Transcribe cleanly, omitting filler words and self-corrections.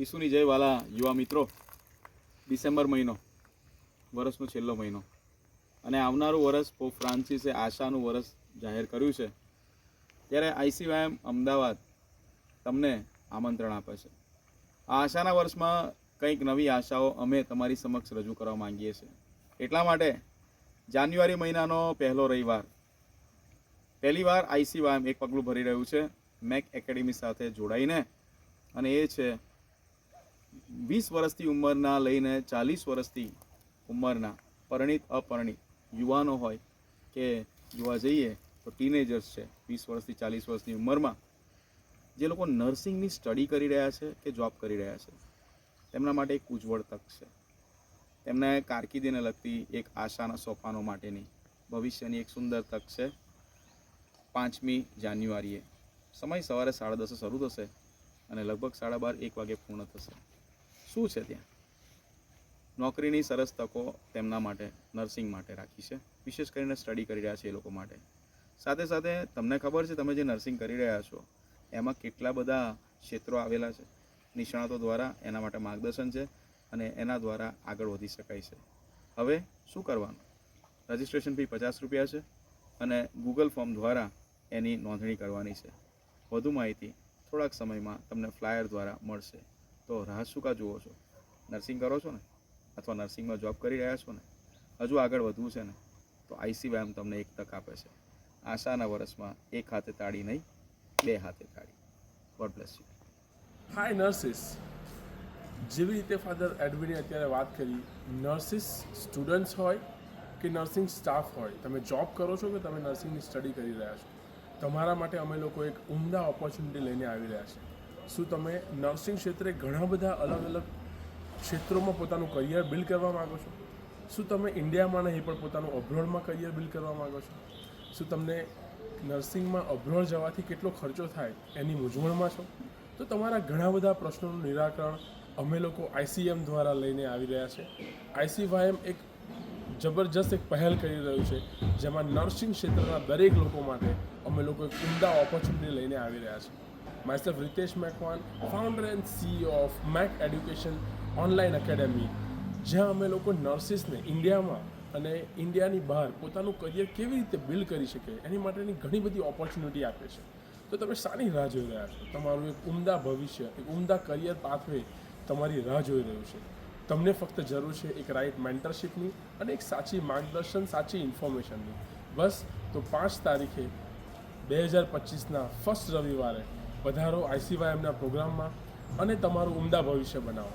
ઈસુની જય વાલા યુવા મિત્રો, ડિસેમ્બર મહિનો વર્ષનો છેલ્લો મહિનો અને આવનારું વર્ષ પોપ ફ્રાન્સિસે આશાનું વર્ષ જાહેર કર્યું છે. ત્યારે આઈસીવાયએમ અમદાવાદ તમને આમંત્રણ આપે છે. આ આશાના વર્ષમાં કંઈક નવી આશાઓ અમે તમારી સમક્ષ રજૂ કરવા માંગીએ છીએ. એટલા માટે જાન્યુઆરી મહિનાનો પહેલો રવિવાર પહેલીવાર આઈસીવાયએમ એક પગલું ભરી રહ્યું છે મેક એકેડેમી સાથે જોડાઈને, અને એ છે 20 વર્ષથી ઉંમરના લઈને 40 વર્ષથી ઉંમરના પરિણીત અપરિણીત યુવાનો હોય કે જોવા જઈએ તો ટીનેજર્સ છે 20 વર્ષથી 40 વર્ષની ઉંમરમાં, જે લોકો નર્સિંગની સ્ટડી કરી રહ્યા છે કે જોબ કરી રહ્યા છે, તેમના માટે એક ઉજ્જવળ તક છે. તેમને કારકિર્દીને લગતી એક આશાના સોપાનો માટેની ભવિષ્યની એક સુંદર તક છે. 5મી જાન્યુઆરીએ સમય સવારે 10:30 શરૂ થશે અને લગભગ 12:30-1 વાગે પૂર્ણ થશે. શું છે ત્યાં? નોકરીની સરસ તકો તેમના માટે નર્સિંગ માટે રાખી છે, વિશેષ કરીને સ્ટડી કરી રહ્યા છે એ લોકો માટે. સાથે સાથે તમને ખબર છે તમે જે નર્સિંગ કરી રહ્યા છો એમાં કેટલા બધા ક્ષેત્રો આવેલા છે. નિષ્ણાતો દ્વારા એના માટે માર્ગદર્શન છે અને એના દ્વારા આગળ વધી શકાય છે. હવે શું કરવાનું? રજિસ્ટ્રેશન ફી ₹50 છે અને ગૂગલ ફોર્મ દ્વારા એની નોંધણી કરવાની છે. વધુ માહિતી થોડાક સમયમાં તમને ફ્લાયર દ્વારા મળશે. તો રાહ શું કા જુઓ છો? નર્સિંગ કરો છો ને, અથવા નર્સિંગમાં જોબ કરી રહ્યા છો ને, હજુ આગળ વધવું છે ને, તો આઈસીવાયએમ તમને એક તક આપે છે. આશાના વર્ષમાં એક હાથે તાળી નહીં, 2 હાથે તાળી. God bless you. Hi nurses. જેવી રીતે ફાધર એડવિને અત્યારે વાત કરી, નર્સિસ સ્ટુડન્ટ્સ હોય કે નર્સિંગ સ્ટાફ હોય, તમે જોબ કરો છો કે તમે નર્સિંગની સ્ટડી કરી રહ્યા છો, તમારા માટે અમે લોકો એક ઉમદા ઓપોર્ચ્યુનિટી લઈને આવી રહ્યા છીએ. શું તમે નર્સિંગ ક્ષેત્રે ઘણા બધા અલગ અલગ ક્ષેત્રોમાં પોતાનું કરિયર બિલ્ડ કરવા માગો છો? શું તમે ઇન્ડિયામાં નહીં પણ પોતાનું અબ્રોડમાં કરિયર બિલ્ડ કરવા માગો છો? શું તમને નર્સિંગમાં અબ્રોડ જવાથી કેટલો ખર્ચો થાય એની મૂંઝવણમાં છો? તો તમારા ઘણા બધા પ્રશ્નોનું નિરાકરણ અમે લોકો આઈસીએમ દ્વારા લઈને આવી રહ્યા છે. આઈસીવાયએમ એક જબરજસ્ત એક પહેલ કરી રહ્યું છે, જેમાં નર્સિંગ ક્ષેત્રના દરેક લોકો માટે અમે લોકો એક ઉમદા ઓપોર્ચ્યુનિટી લઈને આવી રહ્યા છે. Myself Ritesh Macwan, founder and CEO of make education online academy, જ્યાં અમે લોકો નર્સિસને ઇન્ડિયામાં અને ઇન્ડિયાની બહાર પોતાનું કરિયર કેવી રીતે બિલ્ડ કરી શકે એની માટેની ઘણી બધી ઓપોર્ચ્યુનિટી આપે છે. તો તમે શાની રાહ જોઈ રહ્યા છો? તમારું એક ઉમદા ભવિષ્ય, એક ઉમદા કરિયર પાથવે તમારી રાહ જોઈ રહ્યું છે. તમને ફક્ત જરૂર છે એક રાઇટ મેન્ટરશિપની અને એક સાચી માર્ગદર્શન, સાચી ઇન્ફોર્મેશનની. બસ તો 5 તારીખે 2025ના ફર્સ્ટ રવિવારે પધારો આઈસીવાયએમના પ્રોગ્રામમાં અને તમારું ઉમદા ભવિષ્ય બનાવો.